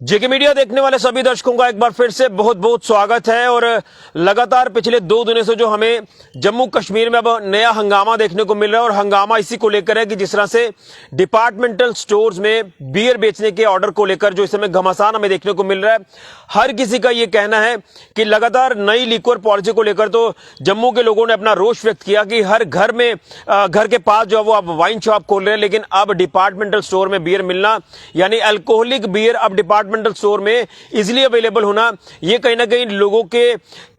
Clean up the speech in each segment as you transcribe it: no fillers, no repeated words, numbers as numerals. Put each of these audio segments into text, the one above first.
जेके media देखने वाले सभी दर्शकों का एक बार फिर से बहुत बहुत स्वागत है। और लगातार पिछले 2 दिनों से जो हमें जम्मू कश्मीर में अब नया हंगामा देखने को मिल रहा है, और हंगामा इसी को लेकर है कि जिस तरह से डिपार्टमेंटल स्टोर्स में बियर बेचने के ऑर्डर को लेकर जो इस समय घमासान हमें देखने को मिल रहा है। हर किसी का यह कहना है कि लगातार नई लिक्वर पॉलिसी को लेकर तो जम्मू के लोगों ने अपना रोष व्यक्त किया कि हर घर में घर के पास जो है वो अब वाइन शॉप खोल रहे हैं, लेकिन अब डिपार्टमेंटल स्टोर में बियर मिलना यानी अल्कोहलिक बियर अब डिपार्टमेंटल स्टोर में इजीली अवेलेबल होना, यह कहीं ना कहीं लोगों के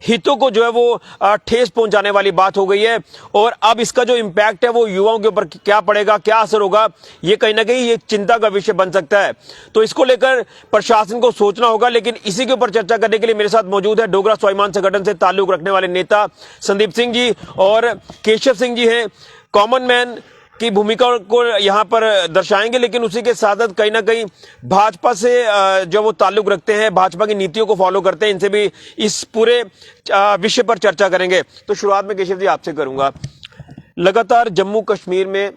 हितों को जो है वो ठेस पहुंचाने वाली बात हो गई है। और अब इसका जो इंपैक्ट है वो युवाओं के ऊपर क्या पड़ेगा, क्या असर होगा, यह कहीं ना कहीं एक चिंता का विषय बन सकता है। तो इसको लेकर प्रशासन को सोचना होगा। लेकिन इसी के ऊपर चर्चा करने के लिए मेरे साथ मौजूद है डोगरा स्वाभिमान संगठन से ताल्लुक रखने वाले नेता संदीप सिंह जी और केशव सिंह जी हैं। कॉमन मैन की भूमिका को यहां पर दर्शाएंगे, लेकिन उसी के साथ साथ कहीं ना कहीं भाजपा से जो वो ताल्लुक रखते हैं, भाजपा की नीतियों को फॉलो करते हैं, इनसे भी इस पूरे विषय पर चर्चा करेंगे। तो शुरुआत में केशव जी आपसे करूंगा। लगातार जम्मू कश्मीर में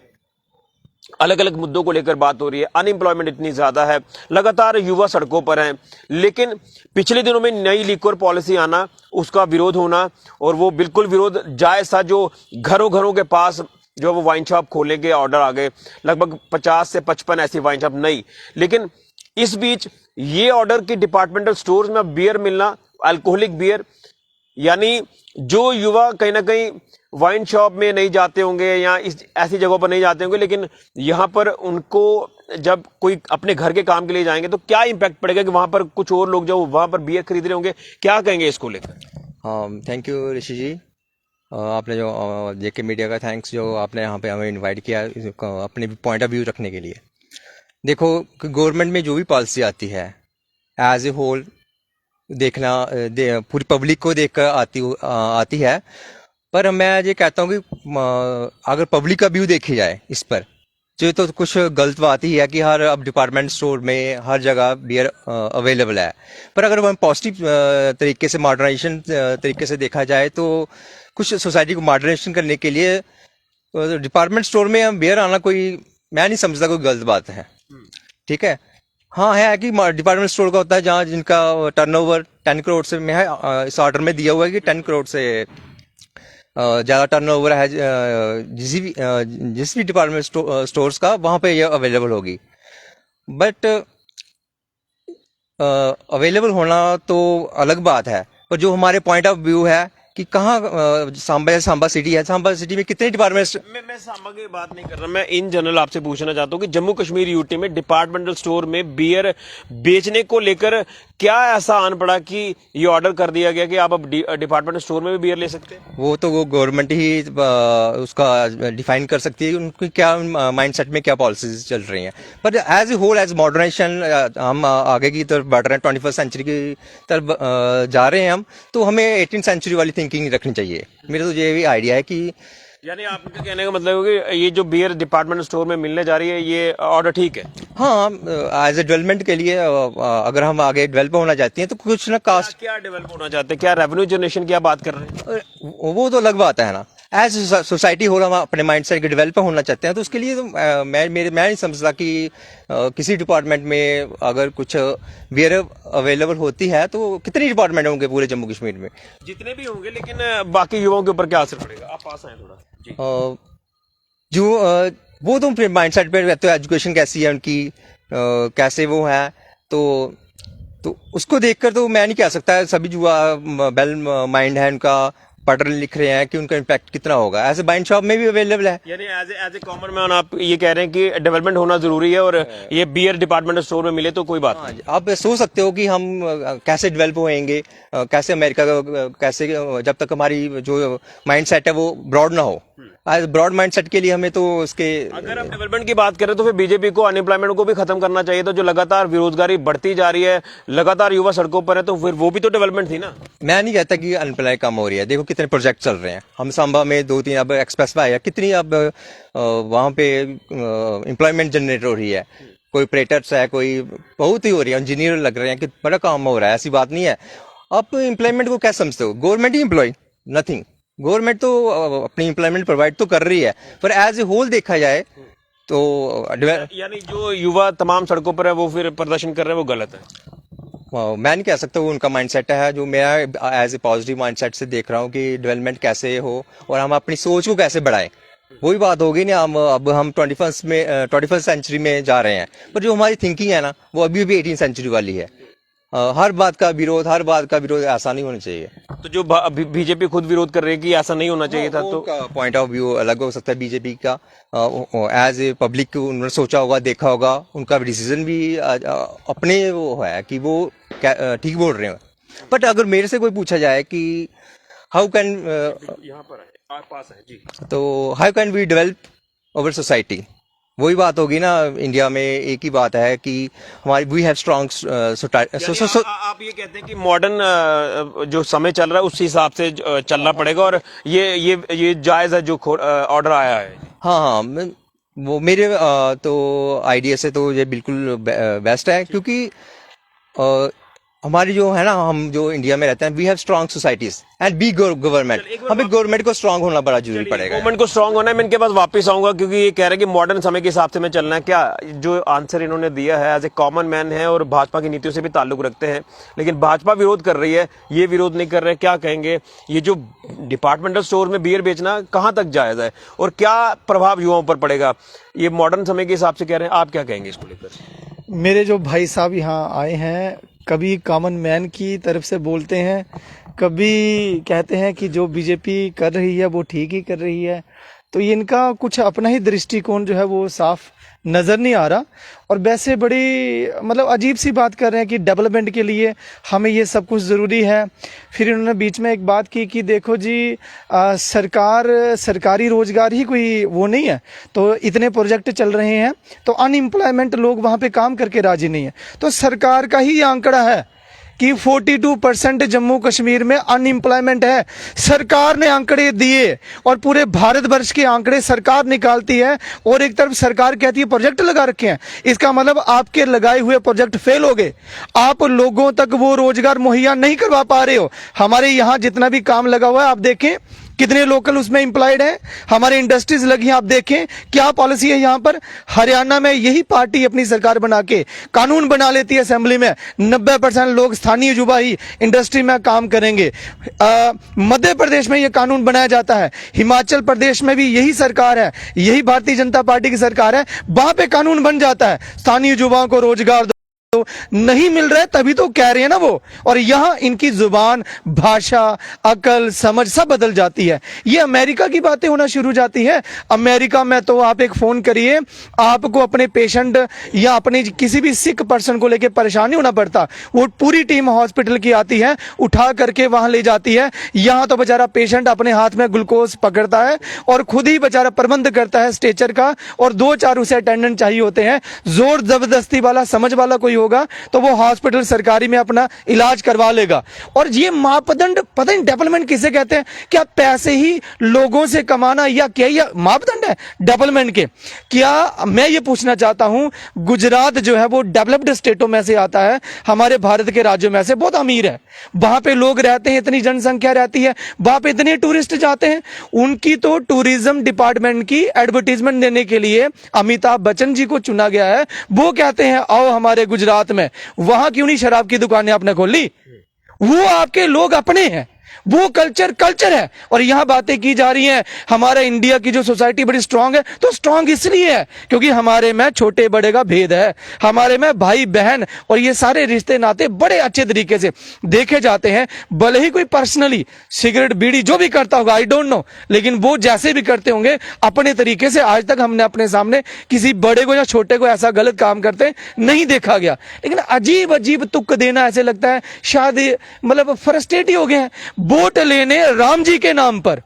अलग अलग मुद्दों को लेकर बात हो रही है, अनएम्प्लॉयमेंट इतनी ज्यादा है, लगातार युवा सड़कों पर हैं, लेकिन पिछले दिनों में नई लिक्वर पॉलिसी आना, उसका विरोध होना, और वो बिल्कुल विरोध जायज था। जो घरों घरों के पास जो वो वाइन शॉप खोलने के ऑर्डर आ गए, लगभग 50 से 55 ऐसी वाइन शॉप नई। लेकिन इस बीच ये ऑर्डर की डिपार्टमेंटल स्टोर्स में अब बियर मिलना, अल्कोहलिक बियर, यानी जो युवा कहीं ना कहीं वाइन शॉप में नहीं जाते होंगे या इस ऐसी जगहों पर नहीं जाते होंगे, लेकिन यहां पर उनको जब कोई अपने घर के काम के लिए जाएंगे तो क्या इंपैक्ट पड़ेगा कि वहां पर कुछ और लोग जो वहां पर बियर खरीद रहे होंगे, क्या कहेंगे इसको लेकर? थैंक यू ऋषि जी। आपने जो जेके मीडिया का थैंक्स, जो आपने यहाँ पे हमें इनवाइट किया अपने पॉइंट ऑफ व्यू रखने के लिए। देखो, गवर्नमेंट में जो भी पॉलिसी आती है एज ए होल देखना पूरी पब्लिक को देखकर आती है। पर मैं ये कहता हूँ कि अगर पब्लिक का व्यू देखी जाए इस पर, तो कुछ गलत बात ही है कि अब डिपार्टमेंट स्टोर में हर जगह बियर अवेलेबल है। पर अगर हम पॉजिटिव तरीके से, मॉडर्नाइजेशन तरीके से देखा जाए, तो कुछ सोसाइटी को मॉडर्नाइजेशन करने के लिए डिपार्टमेंट स्टोर में बियर आना मैं नहीं समझता कोई गलत बात है। ठीक है, हाँ है कि डिपार्टमेंट स्टोर का होता है जहाँ जिनका टर्नओवर 10 करोड़ से में है। इस ऑर्डर में दिया हुआ है कि 10 करोड़ से ज़्यादा टर्नओवर है जिस भी डिपार्टमेंट स्टोर्स का, वहाँ पे ये अवेलेबल होगी। बट अवेलेबल होना तो अलग बात है, पर जो हमारे पॉइंट ऑफ व्यू है कि कहाँ सांबा सिटी है, सांबा सिटी में कितने डिपार्टमेंट। मैं सांबा की बात नहीं कर रहा, मैं इन जनरल आपसे पूछना चाहता हूँ कि जम्मू कश्मीर यूटी में डिपार्टमेंटल स्टोर में बियर बेचने को लेकर क्या ऐसा आन पड़ा कि ये ऑर्डर कर दिया गया कि आप अब डिपार्टमेंटल स्टोर में भी बियर ले सकते हैं? वो तो वो गवर्नमेंट ही उसका डिफाइन कर सकती है, उनकी क्या माइंडसेट में क्या पॉलिसीज चल रही हैं। पर as a whole, as modernization हम आगे की तरफ बढ़ रहे हैं, 21st सेंचुरी की तरफ जा रहे हैं हम, तो हमें 18th सेंचुरी वाली थिंकिंग रखनी चाहिए। मेरा तो ये भी आइडिया है कि, यानी आपके कहने का मतलब है कि ये जो बियर डिपार्टमेंट स्टोर में मिलने जा रही है, ये ऑर्डर ठीक है? हाँ, एज ए डेवलपमेंट के लिए अगर हम आगे डेवलप होना चाहते हैं तो कुछ ना कास्ट। क्या डेवलप होना चाहते हैं, क्या रेवेन्यू जनरेशन की बात कर रहे हैं? वो तो अलग बात है ना। एज सोसाइटी होल हम अपने माइंड सेट के डेवलप होना चाहते हैं, तो उसके लिए तो मैं नहीं समझता कि किसी डिपार्टमेंट में अगर कुछ बियर अवेलेबल होती है तो कितने डिपार्टमेंट होंगे पूरे जम्मू कश्मीर में? जितने भी होंगे, लेकिन बाकी युवाओं के ऊपर क्या असर पड़ेगा? आप पास आए थोड़ा जी। जो वो तो फिर माइंड सेट पे, तो एजुकेशन कैसी है उनकी, कैसे वो है, तो उसको देखकर तो मैं नहीं कह सकता सभी जो वेल माइंड है, उनका पढ़ लिख रहे हैं कि उनका इम्पैक्ट कितना होगा। ऐसे वाइन शॉप में भी अवेलेबल है। यानी एज ए कॉमन मैन आप ये कह रहे हैं कि डेवलपमेंट होना जरूरी है, और ये बियर डिपार्टमेंटल स्टोर में मिले तो कोई बात नहीं। आप सोच सकते हो कि हम कैसे डेवलप होएंगे, कैसे अमेरिका कैसे, जब तक हमारी जो माइंड सेट है वो ब्रॉड ना हो। ब्रॉड माइंड सेट के लिए हमें तो उसके, अगर हम डेवलपमेंट की बात करें तो फिर बीजेपी को अनएम्प्लॉयमेंट को भी खत्म करना चाहिए। तो जो लगातार बेरोजगारी बढ़ती जा रही है, लगातार युवा सड़कों पर है, तो फिर वो भी तो डेवलपमेंट थी ना। मैं नहीं कहता कि अनएम्प्लॉय कम हो रही है। देखो कितने प्रोजेक्ट चल रहे हैं। हम सांबा में 2-3 अब एक्सप्रेस वे है, कितनी अब वहाँ पे एम्प्लॉयमेंट जनरेट हो रही है। कोई ऑपरेटर्स है, कोई बहुत ही हो रही है, इंजीनियर लग रहे हैं, कि बड़ा काम हो रहा है। ऐसी बात नहीं है। आप एम्प्लॉयमेंट को क्या समझते हो? गवर्नमेंट ही एम्प्लॉय नथिंग। गवर्नमेंट तो अपनी एम्प्लॉयमेंट प्रोवाइड तो कर रही है, पर एज ए होल देखा जाए तो यानी जो युवा तमाम सड़कों पर है वो फिर प्रदर्शन कर रहे हैं, वो गलत है। मैं नहीं कह सकता वो उनका माइंडसेट है, जो मैं एज ए पॉजिटिव माइंडसेट से देख रहा हूँ कि डेवलपमेंट कैसे हो और हम अपनी सोच को कैसे बढ़ाएं। वही बात होगी ना, हम 21st सेंचुरी में जा रहे हैं, पर जो हमारी थिंकिंग है ना वो अभी भी 18th सेंचुरी वाली है। हर बात का विरोध ऐसा नहीं होना चाहिए। तो जो बीजेपी खुद विरोध कर रही है कि ऐसा नहीं होना चाहिए था, तो पॉइंट ऑफ व्यू अलग हो सकता है बीजेपी का। एज ए पब्लिक उन्होंने सोचा होगा, देखा होगा, उनका डिसीजन भी अपने वो है कि वो ठीक बोल रहे हैं। बट अगर मेरे से कोई पूछा जाए कि हाउ कैन यहाँ पर है, पास है जी, तो how can we develop our society, वही बात होगी ना। इंडिया में एक ही बात है कि हमारी वी हैव स्ट्रॉन्ग आप ये कहते हैं कि मॉडर्न जो समय चल रहा है उस हिसाब से चलना पड़ेगा, और ये जायज है जो ऑर्डर आया है। हाँ, वो मेरे तो आइडिया से तो ये बिल्कुल बेस्ट है, क्योंकि हमारी जो है ना, हम जो इंडिया में रहते हैं, we have strong societies and be government. हमें गवर्नमेंट को स्ट्रॉन्ग होना बड़ा जरूरी पड़ेगा। गवर्नमेंट को स्ट्रॉन्ग होना है। मैं इनके पास वापस आऊंगा, क्योंकि ये कह रहे हैं कि मॉडर्न समय के हिसाब से में चलना है। क्या जो आंसर इन्होंने दिया है एज ए कॉमन मैन है और भाजपा की नीतियों से भी ताल्लुक रखते हैं, लेकिन भाजपा विरोध कर रही है, ये विरोध नहीं कर रहे, क्या कहेंगे? ये जो डिपार्टमेंटल स्टोर में बियर बेचना कहाँ तक जायज है और क्या प्रभाव युवाओं पर पड़ेगा, ये मॉडर्न समय के हिसाब से कह रहे हैं, आप क्या कहेंगे इसको लेकर? मेरे जो भाई साहब यहाँ आए हैं, कभी कॉमन मैन की तरफ से बोलते हैं, कभी कहते हैं कि जो बीजेपी कर रही है वो ठीक ही कर रही है। तो ये इनका कुछ अपना ही दृष्टिकोण जो है वो साफ नज़र नहीं आ रहा, और वैसे बड़ी मतलब अजीब सी बात कर रहे हैं कि डेवलपमेंट के लिए हमें ये सब कुछ ज़रूरी है। फिर इन्होंने बीच में एक बात की कि देखो जी, सरकारी रोजगार ही कोई वो नहीं है, तो इतने प्रोजेक्ट चल रहे हैं तो अनएम्प्लॉयमेंट लोग वहाँ पे काम करके राजी नहीं है। तो सरकार का ही आंकड़ा है कि 42% जम्मू कश्मीर में अनएम्प्लॉयमेंट है। सरकार ने आंकड़े दिए और पूरे भारतवर्ष के आंकड़े सरकार निकालती है, और एक तरफ सरकार कहती है प्रोजेक्ट लगा रखे हैं। इसका मतलब आपके लगाए हुए प्रोजेक्ट फेल हो गए, आप लोगों तक वो रोजगार मुहैया नहीं करवा पा रहे हो। हमारे यहाँ जितना भी काम लगा हुआ है आप देखें, कितने लोकल उसमें एम्प्लॉयड हैं, हमारे इंडस्ट्रीज लगी हैं, आप देखें क्या पॉलिसी है यहाँ पर। हरियाणा में यही पार्टी अपनी सरकार बना के कानून बना लेती है असेंबली में, 90% लोग स्थानीय युवा ही इंडस्ट्री में काम करेंगे। मध्य प्रदेश में यह कानून बनाया जाता है, हिमाचल प्रदेश में भी यही सरकार है, यही भारतीय जनता पार्टी की सरकार है, वहां पे कानून बन जाता है स्थानीय युवाओं को रोजगार तो नहीं मिल रहा है, तभी तो कह रहे हैं ना वो। और यहां इनकी जुबान, भाषा, अकल, समझ सब बदल जाती है। ये अमेरिका की बातें होना शुरू हो जाती है। अमेरिका में तो आप एक फोन करिए, आपको अपने पेशेंट या अपने किसी भी सिक पर्सन को लेकर परेशान नहीं होना पड़ता, वो पूरी टीम हॉस्पिटल की आती है, उठा करके वहां ले जाती है। यहां तो बेचारा पेशेंट अपने हाथ में ग्लूकोज पकड़ता है और खुद ही बेचारा प्रबंध करता है स्ट्रेचर का, और 2-4 उसे अटेंडेंट चाहिए होते हैं। जोर जबरदस्ती वाला समझ वाला कोई होगा तो वो हॉस्पिटल सरकारी में अपना इलाज करवा लेगा। और ये मापदंड पता नहीं डेवलपमेंट किसे कहते हैं? क्या पैसे ही लोगों से कमाना या क्या ये मापदंड है डेवलपमेंट के? क्या मैं ये पूछना चाहता हूं, गुजरात जो है वो डेवलप्ड स्टेटों में से आता है, हमारे भारत के राज्यों में से, बहुत अमीर है, वहां पे लोग रहते हैं, इतनी जनसंख्या रहती है, वहां पे इतने टूरिस्ट जाते हैं। उनकी तो टूरिज्म डिपार्टमेंट की एडवर्टीजमेंट देने के लिए अमिताभ बच्चन जी को चुना गया है। वो कहते हैं आओ हमारे गुजरात में, वहां क्यों नहीं शराब की दुकानें आपने खोली? वो आपके लोग अपने हैं, वो कल्चर है। और यहां बातें की जा रही हैं हमारा इंडिया की जो सोसाइटी बड़ी स्ट्रांग है, तो स्ट्रांग इसलिए है क्योंकि हमारे में छोटे बड़े का भेद है, हमारे में भाई बहन और ये सारे रिश्ते नाते बड़े अच्छे तरीके से देखे जाते हैं। भले ही कोई पर्सनली सिगरेट बीड़ी जो भी करता होगा, आई डोंट नो, लेकिन वो जैसे भी करते होंगे अपने तरीके से, आज तक हमने अपने सामने किसी बड़े को या छोटे को ऐसा गलत काम करते नहीं देखा गया। लेकिन अजीब अजीब तुक देना, ऐसे लगता है शायद मतलब फ्रस्ट्रेट ही हो गए हैं। वोट लेने राम जी के नाम पर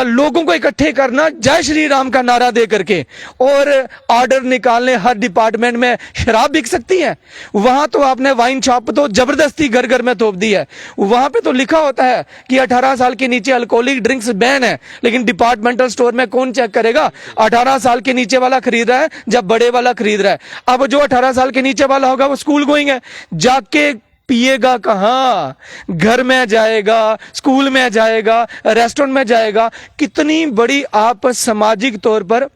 लोगों को इकट्ठे करना जय श्री राम का नारा दे करके, और ऑर्डर निकालने हर डिपार्टमेंट में शराब बिक सकती है। वहां तो आपने वाइन शॉप तो जबरदस्ती घर घर में थोप दी है। वहां पे तो लिखा होता है कि 18 साल के नीचे अल्कोहलिक ड्रिंक्स बैन है, लेकिन डिपार्टमेंटल स्टोर में कौन चेक करेगा 18 साल के नीचे वाला खरीद रहा है जब बड़े वाला खरीद रहा है? अब जो 18 साल के नीचे वाला होगा वो स्कूल गोइंग है, जाके पिएगा कहाँ? घर में जाएगा, स्कूल में जाएगा, रेस्टोरेंट में जाएगा। कितनी बड़ी आप सामाजिक तौर पर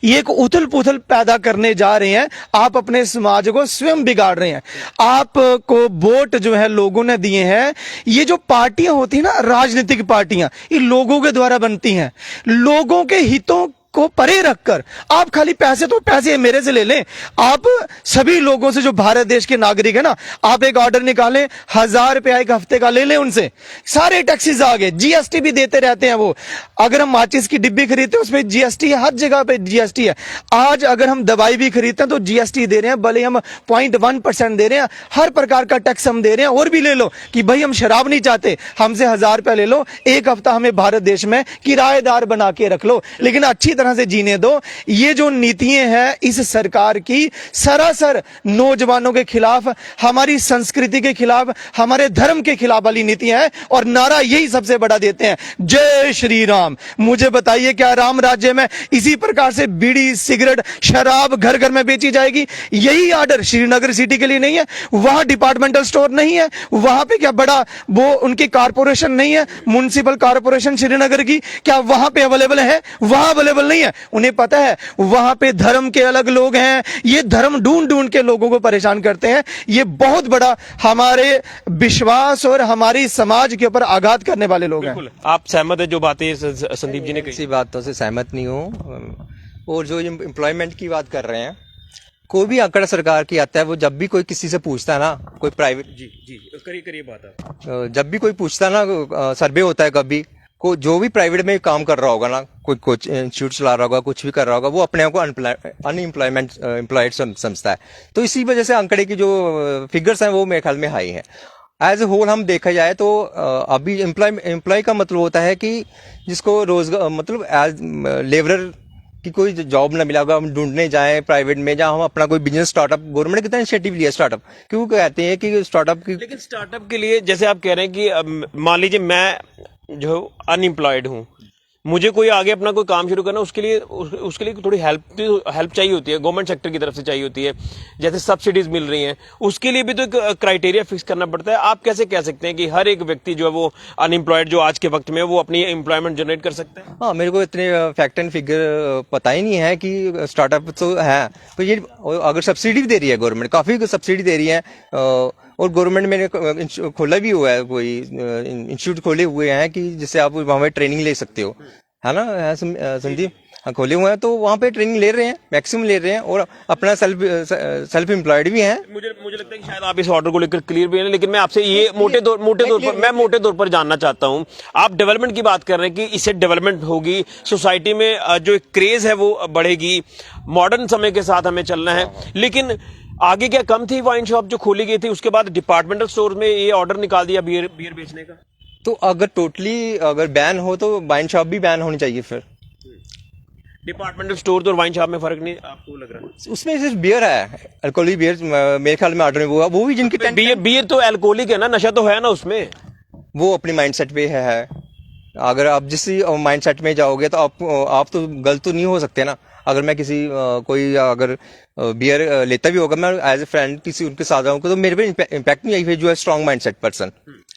ये एक उथल पुथल पैदा करने जा रहे हैं। आप अपने समाज को स्वयं बिगाड़ रहे हैं। आपको वोट जो है लोगों ने दिए हैं। ये जो पार्टियां होती हैं ना, राजनीतिक पार्टियां, ये लोगों के द्वारा बनती हैं। लोगों के हितों को परे रखकर आप खाली पैसे, तो पैसे मेरे से ले लें। आप सभी लोगों से जो भारत देश के नागरिक है ना, आप एक ऑर्डर निकालें, 1000 रुपया एक हफ्ते का ले लें उनसे। सारे टैक्सेस आ गए, जीएसटी भी देते रहते हैं वो। अगर हम माचिस की डिब्बी खरीदते हैं उसमें जीएसटी है, हर जगह पे जीएसटी है। आज अगर हम दवाई भी खरीदते हैं तो जीएसटी दे रहे हैं, भले हम 0.1% दे रहे हैं। हर प्रकार का टैक्स हम दे रहे हैं। और भी ले लो कि भाई हम शराब नहीं चाहते, हमसे 1000 रुपया ले लो, एक हफ्ता हमें भारत देश में किराएदार बना के रख लो, लेकिन अच्छी तरह से जीने दो। ये जो नीतियां हैं इस सरकार की, सरासर नौजवानों के खिलाफ, हमारी संस्कृति के खिलाफ, हमारे धर्म के खिलाफ वाली नीतियां हैं। और नारा यही सबसे बड़ा देते हैं, जय श्री राम। मुझे बताइए, क्या राम राज्य में इसी प्रकार से बीड़ी, सिगरेट, शराब घर घर में बेची जाएगी? यही ऑर्डर श्रीनगर सिटी के लिए नहीं है? वहां डिपार्टमेंटल स्टोर नहीं है? वहां पे क्या बड़ा वो उनकी कारपोरेशन नहीं है, म्युनिसिपल कारपोरेशन श्रीनगर की, क्या वहां पे अवेलेबल है? वहां अवेलेबल नहीं है। उन्हें पता है वहां पे धर्म के अलग लोग हैं। ये धर्म ढूंढ ढूंढ के लोगों को परेशान करते हैं। ये बहुत बड़ा हमारे विश्वास और हमारी समाज के ऊपर आघात करने वाले लोग हैं। आप सहमत है जो बातें संदीप जी ने कही? इसी बातों से सहमत नहीं हूँ। और जो एम्प्लॉयमेंट की बात कर रहे हैं, कोई भी आंकड़ा सरकार की आता है, वो जब भी कोई किसी से पूछता है ना, कोई प्राइवेट, जी जी करिए बात आप। जब भी कोई पूछता है ना, सर्वे होता है कभी को, जो भी प्राइवेट में काम कर रहा होगा ना, कोई कोच इंस्टीट्यूट चला रहा होगा, कुछ भी कर रहा होगा, वो अपने आप को अनएम्प्लॉयमेंट एम्प्लॉयड समझता है। तो इसी वजह से आंकड़े की जो फिगर्स हैं वो मेरे ख्याल में हाई हैं। एज ए होल हम देखा जाए तो अभी एम्प्लॉय का मतलब होता है कि जिसको रोजगार, मतलब एज लेबरर कि कोई जॉब ना मिला होगा, हम ढूंढने जाएं प्राइवेट में, जहां हम अपना कोई बिजनेस स्टार्टअप, गवर्नमेंट ने कितना इनिशिएटिव लिया स्टार्टअप, क्यों कहते हैं कि स्टार्टअप की, लेकिन स्टार्टअप के लिए जैसे आप कह रहे हैं कि मान लीजिए मैं जो अनएम्प्लॉयड हूँ, मुझे कोई आगे अपना कोई काम शुरू करना, उसके लिए थोड़ी हेल्प चाहिए होती है, गवर्नमेंट सेक्टर की तरफ से चाहिए होती है, जैसे सब्सिडीज मिल रही हैं, उसके लिए भी तो एक क्राइटेरिया फिक्स करना पड़ता है। आप कैसे कह सकते हैं कि हर एक व्यक्ति जो है वो अनएम्प्लॉयड जो आज के वक्त में वो अपनी एम्प्लॉयमेंट जनरेट कर सकते हैं? हाँ, मेरे को इतने फैक्ट एंड फिगर पता ही नहीं है कि स्टार्टअप तो है, तो ये अगर सब्सिडी भी दे रही है गवर्नमेंट, काफी सब्सिडी दे रही है, और गवर्नमेंट मैंने खोला भी हुआ है, कोई इंस्टीट्यूट खोले हुए हैं कि जिससे आप वहां पे ट्रेनिंग ले सकते हो, है ना संदीप? हाँ, खोले हुए हैं, तो वहां पे ट्रेनिंग ले रहे हैं, मैक्सिमम ले रहे हैं, और अपना सेल्फ एम्प्लॉयड भी हैं। मुझे लगता है कि शायद आप इस ऑर्डर को लेकर क्लियर भी हैं, लेकिन मैं आपसे ये मोटे तौर पर जानना चाहता हूं। आप डेवलपमेंट की बात कर रहे हैं कि इससे डेवलपमेंट होगी, सोसाइटी में जो एक क्रेज है वो बढ़ेगी, मॉडर्न समय के साथ हमें चलना है, लेकिन आगे क्या कम थी वाइन शॉप जो खोली गई थी, उसके बाद डिपार्टमेंटल स्टोर में ये ऑर्डर निकाल दिया बियर बेचने का? तो अगर टोटली अगर बैन हो तो वाइन शॉप भी बैन होनी चाहिए। फिर डिपार्टमेंटल स्टोर और वाइन शॉप में फर्क नहीं आपको लग रहा है? उसमें सिर्फ बियर है, अल्कोहलिक बियर मेरे ख्याल में ऑर्डर में वो भी जिनकी बियर तो अल्कोहलिक है ना, नशा तो है ना उसमें, वो अपनी माइंडसेट पे है। अगर आप जिस माइंडसेट में जाओगे तो आप तो गलत तो नहीं हो सकते ना। अगर मैं किसी कोई अगर बियर लेता भी होगा, मैं एज ए फ्रेंड किसी उनके साथ जाऊंगा, तो मेरे पे इम्पैक्ट नहीं आई, जो है स्ट्रॉन्ग माइंडसेट पर्सन,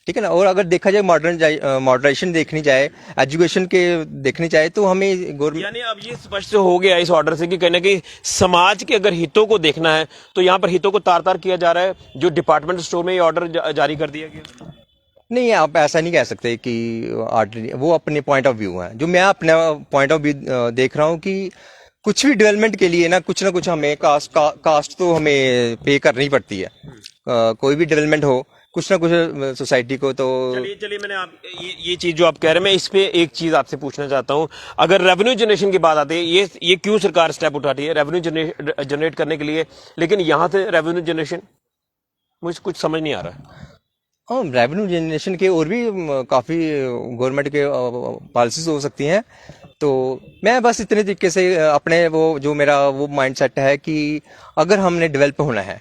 ठीक है ना। और अगर देखा जाए मॉडरेशन देखनी जाए, एजुकेशन के देखनी जाए, तो हमें गवर्नमेंट, यानी अब ये स्पष्ट हो गया इस ऑर्डर से कि कहीं ना कहीं समाज के अगर हितों को देखना है तो यहाँ पर हितों को तार तार किया जा रहा है, जो डिपार्टमेंट स्टोर में ये ऑर्डर जारी कर दिया गया। नहीं, आप ऐसा नहीं कह सकते कि वो अपने पॉइंट ऑफ व्यू है। जो मैं अपना पॉइंट ऑफ व्यू देख रहा हूँ कि कुछ भी डेवलपमेंट के लिए ना कुछ हमें कास्ट तो हमें पे करनी पड़ती है। कोई भी डेवलपमेंट हो, कुछ ना कुछ सोसाइटी को तो चलिए मैंने आप ये चीज जो आप कह रहे हैं, मैं इस पे एक चीज आपसे पूछना चाहता हूं। अगर रेवेन्यू जनरेशन की बात आती है, ये क्यों सरकार स्टेप उठाती है रेवेन्यू जनरेट करने के लिए, लेकिन यहां से रेवेन्यू जनरेशन मुझे कुछ समझ नहीं आ रहा है। हाँ, रेवेन्यू जनरेशन के और भी काफी गवर्नमेंट के पॉलिसीज हो सकती हैं। तो मैं बस इतने तरीके से अपने वो जो मेरा वो माइंडसेट है कि अगर हमने डेवलप होना है,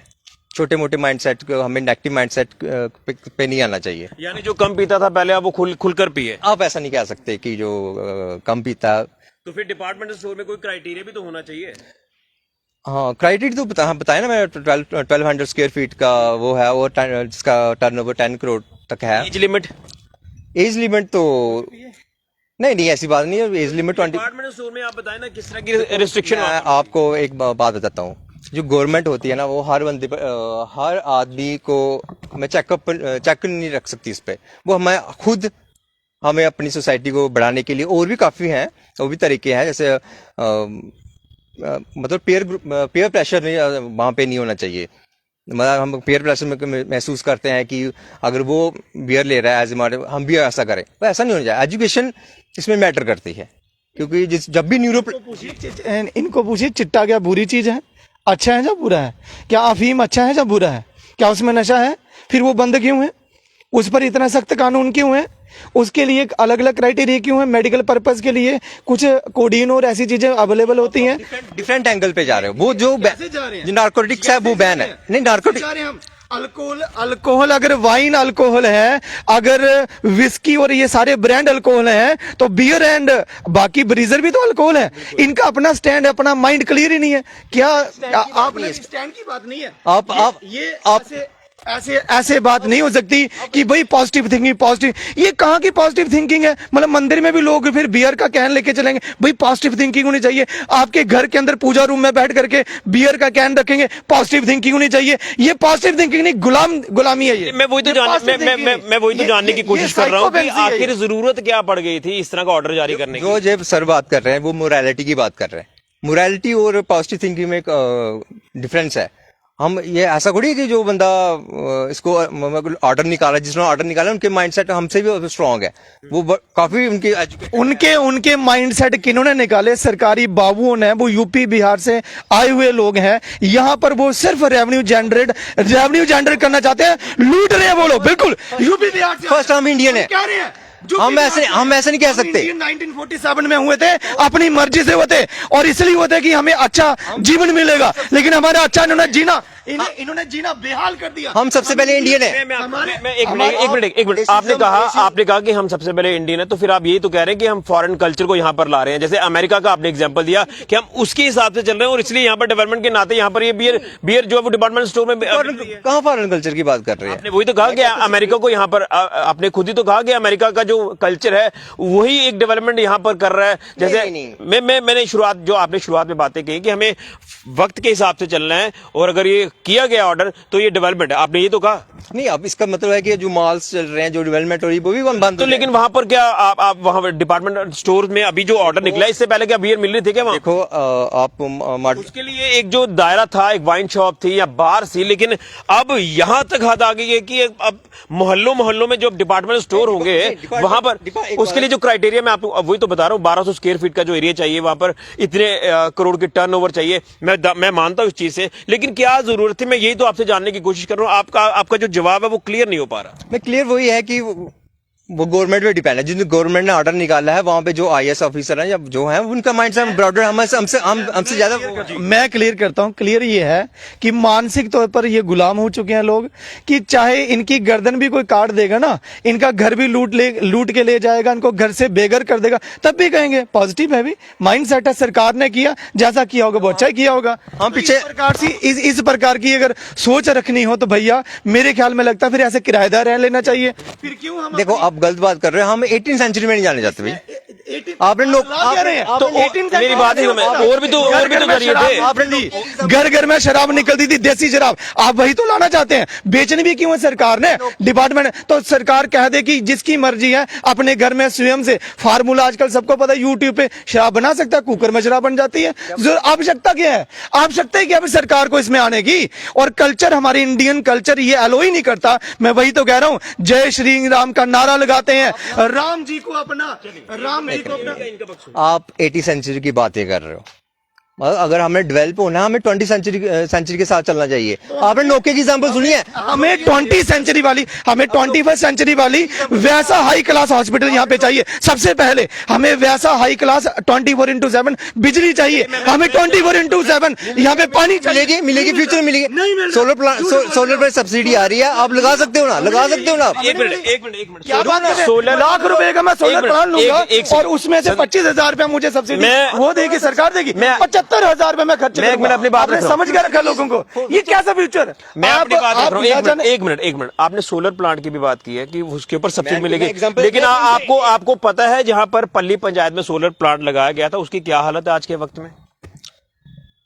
छोटे मोटे माइंडसेट को, हमें नेगेटिव माइंडसेट पे नहीं आना चाहिए। यानी जो कम पीता था पहले, अब वो खुलकर पिए। आप ऐसा नहीं कह सकते कि जो कम पीता, तो फिर डिपार्टमेंटल स्टोर में कोई क्राइटेरिया भी तो होना चाहिए। हाँ, क्राइटेरिया तो बताया ना मैं, 1200 स्क्वायर फीट का वो है, और जिसका टर्नओवर 10 करोड़ तक है। एज लिमिट तो नहीं नहीं, ऐसी बात नहीं है। Age limit 20। डिपार्टमेंटल स्टोर में आप बताएं ना किस तरह की रिस्ट्रिक्शन। मैं आपको एक बात बताता हूँ, जो गवर्नमेंट होती है ना, वो हर बंदे पर हर आदमी को मैं चेक नहीं रख सकती इस पे। वो हमें अपनी सोसाइटी को बढ़ाने के लिए और भी काफी हैं, वो भी तरीके हैं, जैसे मतलब पेयर प्रेशर नहीं वहाँ पे नहीं होना चाहिए। मतलब हम पेयर प्रेशर में महसूस करते हैं कि अगर वो बियर ले रहा है एज ए हम भी ऐसा करें, तो ऐसा नहीं होना चाहिए। एजुकेशन इसमें मैटर करती है, क्योंकि जब भी इनको पूछिए चिट्टा क्या बुरी चीज है, अच्छा है या बुरा है? क्या अफीम अच्छा है या बुरा है? क्या उसमें नशा है? फिर वो बंद क्यों है? उस पर इतना सख्त कानून क्यों है? उसके लिए अलग अलग क्राइटेरिया क्यों है? मेडिकल पर्पस के लिए कुछ कोडीन और ऐसी चीजें अवेलेबल होती हैं। डिफरेंट एंगल पे जा रहे हो। वो जो नार्कोटिक्स है वो बैन है। नहीं, नार्कोटिक अल्कोहल अगर वाइन अल्कोहल है, अगर विस्की और ये सारे ब्रांड अल्कोहल हैं, तो बियर एंड बाकी ब्रीजर भी तो अल्कोहल है। इनका अपना स्टैंड, अपना माइंड क्लियर ही नहीं है क्या? आपने स्टैंड की बात नहीं है। ऐसे बात नहीं हो सकती कि भाई पॉजिटिव थिंकिंग, पॉजिटिव, ये कहाँ की पॉजिटिव थिंकिंग है? मतलब मंदिर में भी लोग फिर बियर का कैन लेके चलेंगे, भाई पॉजिटिव थिंकिंग होनी चाहिए। आपके घर के अंदर पूजा रूम में बैठ करके बियर का कैन रखेंगे, पॉजिटिव थिंकिंग होनी चाहिए। ये पॉजिटिव थिंकिंग नहीं, गुलामी है ये। मैं वही तो जानने की कोशिश कर रहा हूँ कि आखिर जरूरत क्या पड़ गई थी इस तरह का ऑर्डर जारी करने की। जो जब सर बात कर रहे हैं वो मोरालिटी की बात कर रहे हैं। मोरालिटी और पॉजिटिव थिंकिंग में एक डिफरेंस है। हम ये ऐसा थोड़ी है कि जो बंदा इसको ऑर्डर निकाला, जिसने ऑर्डर निकाला, उनके माइंडसेट हमसे भी स्ट्रांग है। वो काफी उनके माइंडसेट किन्होंने निकाले? सरकारी बाबुओं ने। वो यूपी बिहार से आए हुए लोग हैं, यहाँ पर वो सिर्फ रेवेन्यू जनरेट करना चाहते हैं, लूट रहे हैं वो लोग। बिल्कुल यूपी बिहार से। फर्स्ट हम इंडियन है, क्या रहे हैं? हम ऐसे नहीं कह सकते। 1947 में हुए थे, अपनी मर्जी से हुए थे, और इसलिए हुए थे कि हमें अच्छा जीवन मिलेगा, लेकिन हमारा अच्छा इन्होंने जीना बेहाल कर दिया। हम सबसे पहले इंडियन है। एक मिनट, आपने कहा कि हम सबसे पहले इंडियन है, तो फिर आप यही तो कह रहे हैं कि हम फॉरेन कल्चर को यहाँ पर ला रहे हैं। जैसे अमेरिका का आपने एग्जांपल दिया कि हम उसके हिसाब से चल रहे हैं, और इसलिए यहाँ पर डेवलपमेंट के नाते यहाँ पर ये बियर जो है वो डिपार्टमेंट स्टोर में। कहाँ फॉरेन कल्चर की बात कर रहे हैं? आपने वही तो कहा कि अमेरिका को यहाँ पर, आपने खुद ही तो कहा कि अमेरिका का जो कल्चर है वही एक डेवलपमेंट यहाँ पर कर रहा है। जैसे मैंने शुरुआत में बातें कही कि हमें वक्त के हिसाब से चलना है, और अगर ये किया गया ऑर्डर तो ये डेवलपमेंट है। आपने ये तो कहा नहीं। अब इसका मतलब है कि जो मॉल्स चल रहे हैं, जो डेवलपमेंट हो रही है, वो भी बंद। तो लेकिन वहां पर क्या आप वहां डिपार्टमेंट स्टोर में अभी जो ऑर्डर निकला है, इससे पहले क्या बियर मिल रही थी क्या वहां? देखो आप उसके लिए एक जो दायरा था, एक वाइन शॉप थी या बार थी, लेकिन अब यहां तक हद आ गई है कि अब मोहल्लों में जो डिपार्टमेंट स्टोर होंगे वहां पर उसके लिए जो क्राइटेरिया मैं आपको वही तो बता रहा हूँ, 1200 स्क्वायर फीट का जो एरिया चाहिए, वहां पर इतने करोड़ की टर्नओवर चाहिए। मैं मानता हूँ इस चीज से, लेकिन क्या जरूरत थी? मैं यही तो आपसे जानने की कोशिश कर रहा हूँ। आपका जो जवाब है वो क्लियर नहीं हो पा रहा। मैं क्लियर वही है कि वो गवर्नमेंट पे डिपेंड है। जिन गवर्नमेंट ने ऑर्डर निकाला है, वहां पे जो आईएएस ऑफिसर हैं या जो हैं, उनका माइंडसेट ब्रॉडर हमसे ज्यादा। मैं क्लियर करता हूं। क्लियर ये है कि मानसिक तौर पर ये गुलाम हो चुके हैं लोग, कि चाहे इनकी गर्दन भी कोई काट देगा ना, इनका घर भी लूट के ले जाएगा, इनको घर से बेघर कर देगा, तब भी कहेंगे पॉजिटिव है। भी माइंडसेट है, सरकार ने किया, जैसा किया होगा वो अच्छा ही किया होगा। हम पीछे इस प्रकार की अगर सोच रखनी हो तो भैया मेरे ख्याल में लगता है फिर ऐसे किराएदार रह लेना चाहिए। फिर क्यों हम देखो, आप गलत बात कर रहे हैं। हम 18th सेंचुरी में नहीं जाने जाते भाई। आपने मेरी बात और भी तो करिए थे। घर घर में शराब निकलती थी, देसी शराब, आप वही तो लाना चाहते हैं। बेचनी भी क्यों है सरकार ने? डिपार्टमेंट तो सरकार कह दे कि जिसकी मर्जी है अपने घर में स्वयं से फार्मूला, आजकल सबको पता है, यूट्यूब पे शराब बना सकता है, कुकर में शराब बन जाती है। आवश्यकता क्या है? आवश्यकता है क्या सरकार को इसमें आने की? और कल्चर, हमारी इंडियन कल्चर ये अलो ही नहीं करता। मैं वही तो कह रहा हूँ, जय श्री राम का नारा लगाते हैं, राम जी को अपना, आप 80 सेंचुरी की बातें कर रहे हो। अगर हमें डेवलप होना है, हमें 20 सेंचुरी के साथ चलना चाहिए। आपने नोकिया की एग्जांपल सुनी है? हमें 20 सेंचुरी वाली, हमें 21st सेंचुरी वाली वैसा हाई क्लास हॉस्पिटल यहाँ पे चाहिए। सबसे पहले हमें वैसा हाई क्लास 24/7 बिजली चाहिए। हमें 24/7 यहाँ पे पानी मिलेगी फ्यूचर में मिलेगी। सोलर पर सब्सिडी आ रही है, आप लगा सकते हो ना? लगा सकते हो ना? एक मिनट क्या बात है? 16 लाख रुपए का मैं सोलर प्लांट लूंगा और उसमें से 25,000 रुपया मुझे सब्सिडी वो देगी सरकार, देगी। 70,000 रुपए में खर्च मैं एक मिनट अपनी बात रख रहा हूं। समझ के रखा लोगों को, ये कैसा फ्यूचर? मैं अपनी बात रख रहा हूं। एक एक मिनट आपने सोलर प्लांट की भी बात की है कि उसके ऊपर सब्सिडी मैं मिलेगी, एग्जांपल लेकिन दिया आपको पता है जहां पर पल्ली पंचायत में सोलर प्लांट लगाया गया था उसकी क्या हालत है आज के वक्त में?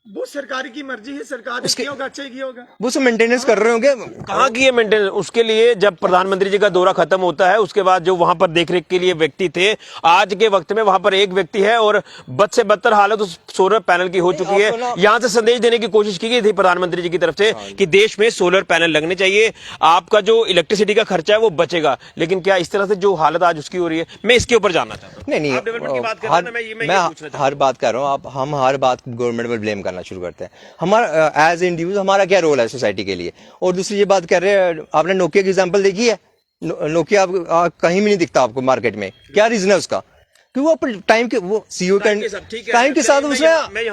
वो सरकार की मर्जी है, सरकार ने किया होगा, अच्छा ही किया होगा। वो सब मेंटेनेंस कर रहे होंगे। कहाँ की है मेंटेनेंस? उसके लिए जब प्रधानमंत्री जी का दौरा खत्म होता है उसके बाद जो वहां पर देखरेख के लिए व्यक्ति थे, आज के वक्त में वहां पर एक व्यक्ति है और बद से बदतर हालत उस सोलर पैनल की हो चुकी है। यहां से संदेश देने की कोशिश की गई थी प्रधानमंत्री जी की तरफ से कि देश में सोलर पैनल लगने चाहिए, आपका जो इलेक्ट्रिसिटी का खर्चा है वो बचेगा। लेकिन क्या इस तरह से जो हालत आज उसकी हो रही है, मैं इसके ऊपर जानना चाहता हूँ। नहीं आप डेवलपमेंट की बात कर रहे हैं ना, मैं ये पूछना चाहता हूं। हर बात कर रहा हूँ। हम हर बात गवर्नमेंट पर ब्लेम करना शुरू करते हैं। हमारा एज इंडिविजुअल हमारा क्या रोल है सोसाइटी के लिए? और दूसरी ये बात कर रहे हैं, आपने नोकिया की एग्जांपल देखी है? नोकिया कहीं भी नहीं दिखता आपको मार्केट में। क्या रीजन है उसका? कि वो अपने टाइम के वो सीईओ टाइम के साथ उसने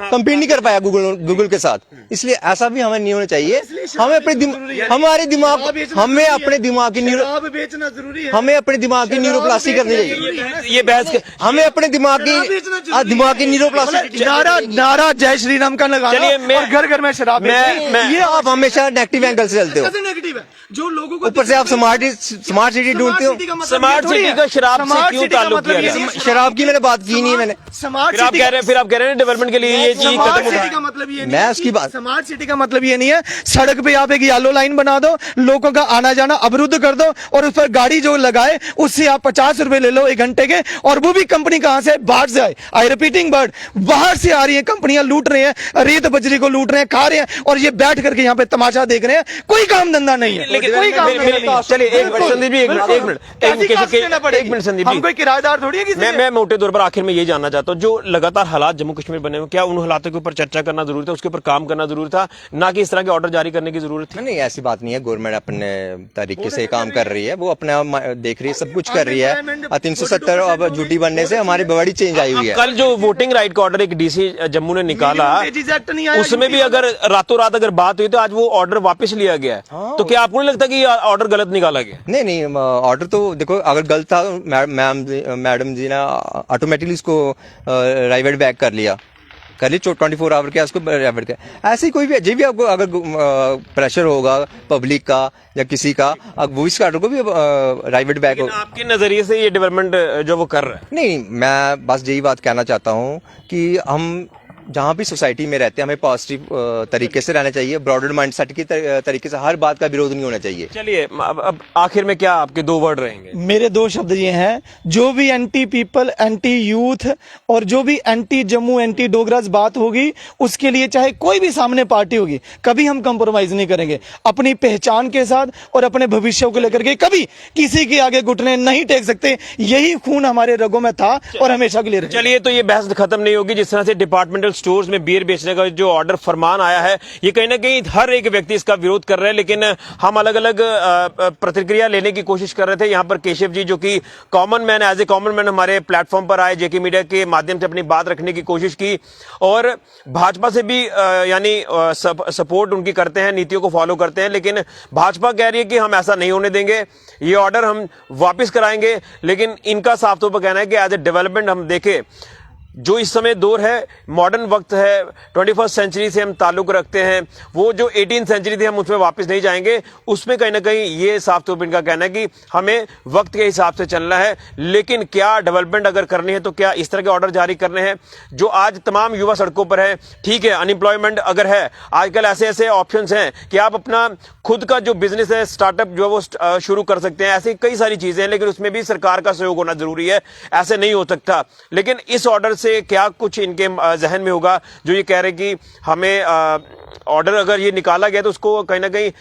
कंपीट नहीं कर पाया गूगल के साथ। इसलिए ऐसा भी हमें नहीं होना चाहिए। हमें अपने हमारे दिमाग हमें अपने दिमाग की बेचना जरूरी है, हमें अपने दिमाग की न्यूरोप्लास्टी करनी चाहिए। ये बहस हमें अपने दिमाग की न्यूरोप्लास्टी नारा जय श्री राम का लगाना। चलिए, मैं- और घर घर में शराब बेचनी। ये आप हमेशा नेगेटिव एंगल से चलते हो। कैसे नेगेटिव है? जो लोगों को ऊपर से आप स्मार्ट सिटी ढूंढते हो। स्मार्ट सिटी का शराब से क्यों ताल्लुक किया गया? शराब की मैंने बात की नहीं है मैंने। स्मार्ट फिर आप कह रहे हैं डेवलपमेंट के लिए ये चीज स्मार्ट खत्म सिटी होगी। का मतलब ये नहीं मैं है उसकी कि बात- स्मार्ट सिटी का मतलब ये नहीं है सड़क पे आप एक येलो लाइन बना दो, लोगों का आना जाना अवरुद्ध कर दो और उस पर गाड़ी जो लगाए उससे आप 50 रुपए ले लो 1 घंटे के। और वो भी कंपनी कहां से? बाहर से आए। आई रिपीटिंग वर्ड, बाहर से आ रही है कंपनियां, लूट रहे हैं, रेत बजरी को लूट रहे हैं, खा रहे हैं और ये बैठ करके यहाँ पे तमाशा देख रहे हैं। कोई काम धंधा नहीं है, लेकिन कोई काम धंधा नहीं है। चलिए एक मिनट संदीप जी, एक मिनट संदीप हम जी, कोई किराएदार थोड़ी है किसी के। मैं मोटे तौर पर आखिर में ये जानना चाहता हूँ, जो लगातार हालात जम्मू कश्मीर बने हुए, क्या उन हालातों के ऊपर चर्चा करना जरूरी था, उसके ऊपर काम करना जरूरी था, ना कि इस तरह के ऑर्डर जारी करने की जरूरत थी? नहीं, ऐसी बात नहीं है। गवर्नमेंट अपने तरीके से काम कर रही है, वो अपने आप देख रही है, सब कुछ कर रही है। 370 अब ड्यूटी बनने से हमारी बड़ी चेंज आई हुई है। कल जो वोटिंग राइट का ऑर्डर एक डीसी जम्मू ने निकाला, उसमें भी अगर रातों रात अगर बात हुई तो आज वो ऑर्डर वापस लिया गया है, तो क्या आपको नहीं लगता कि ऑर्डर गलत निकाला गया? नहीं, ऑर्डर तो देखो, अगर गलत था मैडम जी ने ऑटोमेटिकली इसको राइवर्ट बैक कर लिया 24 आवर के उसको राइवर्ट किया। ऐसे ही कोई भी, जो भी आपको अगर प्रेशर होगा पब्लिक का या किसी का, वो इस ऑर्डर को भी राइवर्ट बैक हो। आपके नजरिए से ये डेवलपमेंट जो वो कर रहा है? नहीं, मैं बस यही बात कहना चाहता हूँ कि हम जहाँ भी सोसाइटी में रहते हैं हमें पॉजिटिव तरीके से रहना चाहिए। ब्रॉडर माइंडसेट की तरीके से हर बात का विरोध नहीं होना चाहिए। चलिए अब आखिर में क्या आपके 2 वर्ड रहेंगे? मेरे 2 शब्द ये हैं, जो भी एंटी पीपल, एंटी यूथ और जो भी एंटी जम्मू, एंटी डोगरास बात होगी, उसके लिए चाहे कोई भी सामने पार्टी होगी, कभी हम कंप्रोमाइज नहीं करेंगे। अपनी पहचान के साथ और अपने भविष्य को लेकर के कभी किसी के आगे घुटने नहीं टेक सकते। यही खून हमारे रगों में था और हमेशा के लिए रहेगा। चलिए, तो ये बहस खत्म नहीं होगी। जिस तरह से डिपार्टमेंटल स्टोर्स में बियर बेचने का जो ऑर्डर फरमान आया है, ये कहीं ना कहीं हर एक व्यक्ति इसका विरोध कर रहे हैं, लेकिन हम अलग अलग प्रतिक्रिया लेने की कोशिश कर रहे थे। यहां पर केशव जी, जो कि common man, as a common man हमारे प्लेटफॉर्म पर आए, जेके मीडिया के माध्यम से अपनी बात रखने की कोशिश की और भाजपा से भी यानी सपोर्ट उनकी करते हैं, नीतियों को फॉलो करते हैं, लेकिन भाजपा कह रही है कि हम ऐसा नहीं होने देंगे, ये ऑर्डर हम वापस कराएंगे। लेकिन इनका साफ तौर पर कहना है कि एज ए डेवलपमेंट हम देखें, जो इस समय दौर है, मॉडर्न वक्त है, 21st सेंचुरी से हम ताल्लुक रखते हैं, वो जो 18th सेंचुरी थी हम उसमें वापस नहीं जाएंगे। उसमें कहीं ना कहीं ये साफ तौर पर इनका कहना है कि हमें वक्त के हिसाब से चलना है। लेकिन क्या डेवलपमेंट अगर करनी है तो क्या इस तरह के ऑर्डर जारी करने हैं जो आज तमाम युवा सड़कों पर है? ठीक है, अनएम्प्लॉयमेंट अगर है, आजकल ऐसे ऐसे ऑप्शंस हैं कि आप अपना खुद का जो बिजनेस है, स्टार्टअप जो है वो शुरू कर सकते हैं। ऐसी कई सारी चीजें हैं, लेकिन उसमें भी सरकार का सहयोग होना जरूरी है, ऐसे नहीं हो सकता। लेकिन इस ऑर्डर से क्या कुछ इनके जहन में होगा जो ये कह रहे कि हमें ऑर्डर अगर ये निकाला गया तो उसको कहीं ना कहीं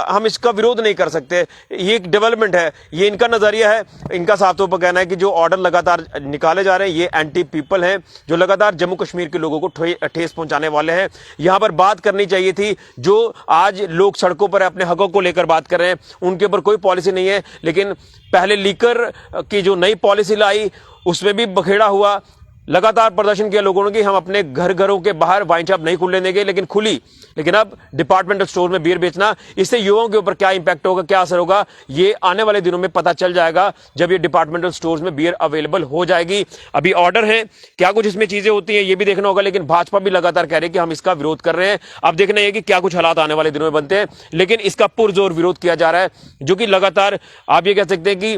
हम इसका विरोध नहीं कर सकते। ये एक डेवलपमेंट है, ये इनका नजरिया है। इनका साफ तौर पर कहना है कि जो ऑर्डर लगातार निकाले जा रहे हैं ये एंटी पीपल हैं, जो लगातार जम्मू कश्मीर के लोगों को ठेस पहुंचाने वाले हैं। यहां पर बात करनी चाहिए थी, जो आज लोग सड़कों पर अपने हकों को लेकर बात कर रहे हैं, उनके ऊपर कोई पॉलिसी नहीं है। लेकिन पहले लीकर की जो नई पॉलिसी लाई उसमें भी बखेड़ा हुआ, लगातार प्रदर्शन किया लोगों ने कि हम अपने घरों के बाहर वाइन शॉप नहीं खुलने देंगे, लेकिन खुली। लेकिन अब डिपार्टमेंटल स्टोर में बियर बेचना, इससे युवाओं के ऊपर क्या इंपैक्ट होगा, क्या असर होगा, ये आने वाले दिनों में पता चल जाएगा जब ये डिपार्टमेंटल स्टोर्स में बियर अवेलेबल हो जाएगी। अभी ऑर्डर है, क्या कुछ इसमें चीजें होती हैं ये भी देखना होगा, लेकिन भाजपा भी लगातार कह रही है कि हम इसका विरोध कर रहे हैं। अब देखना है कि क्या कुछ हालात आने वाले दिनों में बनते हैं, लेकिन इसका पुरजोर विरोध किया जा रहा है, जो कि लगातार आप ये कह सकते हैं कि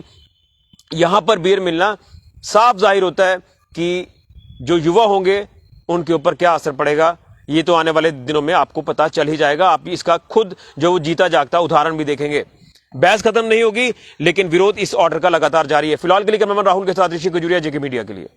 यहां पर बियर मिलना साफ जाहिर होता है कि जो युवा होंगे उनके ऊपर क्या असर पड़ेगा, ये तो आने वाले दिनों में आपको पता चल ही जाएगा। आप इसका खुद जो जीता जागता उदाहरण भी देखेंगे। बहस खत्म नहीं होगी, लेकिन विरोध इस ऑर्डर का लगातार जारी है। फिलहाल के लिए कैमरामैन राहुल के साथ ऋषि खजूरिया, जेके मीडिया के लिए।